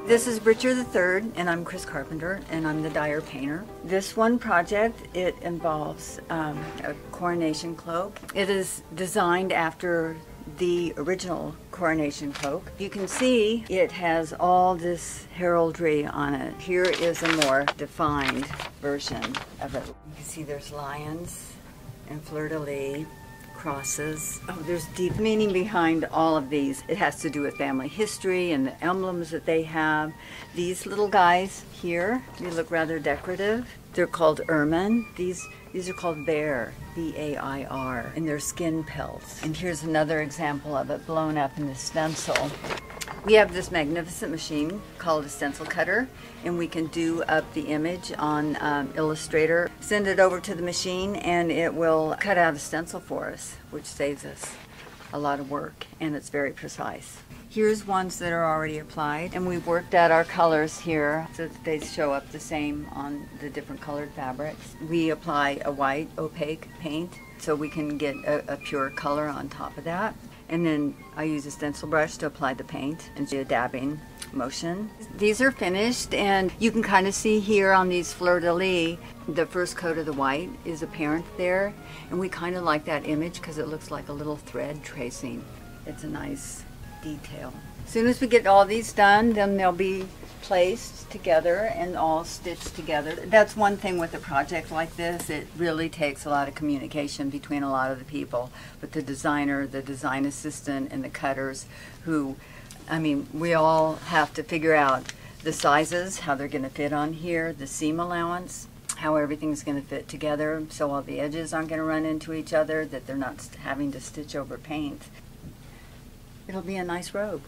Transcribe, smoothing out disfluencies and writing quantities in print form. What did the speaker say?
This is Richard III, and I'm Chris Carpenter, and I'm the Dyer painter. This one project, it involves a Coronation Cloak. It is designed after the original Coronation Cloak. You can see it has all this heraldry on it. Here is a more defined version of it. You can see there's lions and fleur-de-lis, crosses. Oh, there's deep meaning behind all of these. It has to do with family history and the emblems that they have. These little guys here, they look rather decorative. They're called ermine. These are called Bair, B-A-I-R, and they're skin pelts. And here's another example of it blown up in the stencil. We have this magnificent machine called a stencil cutter, and we can do up the image on Illustrator, send it over to the machine, and it will cut out a stencil for us, which saves us a lot of work, and it's very precise. Here's ones that are already applied, and we've worked out our colors here so that they show up the same on the different colored fabrics. We apply a white opaque paint so we can get a pure color on top of that. And then I use a stencil brush to apply the paint and do a dabbing motion. These are finished, and you can kind of see here on these fleur-de-lis, the first coat of the white is apparent there, and we kind of like that image because it looks like a little thread tracing. It's a nice detail. As soon as we get all these done, then they'll be placed together and all stitched together. That's one thing with a project like this. It really takes a lot of communication between a lot of the people, but the designer, the design assistant, and the cutters who, I mean, we all have to figure out the sizes, how they're going to fit on here, the seam allowance, how everything's going to fit together so all the edges aren't going to run into each other, that they're not having to stitch over paint. It'll be a nice robe.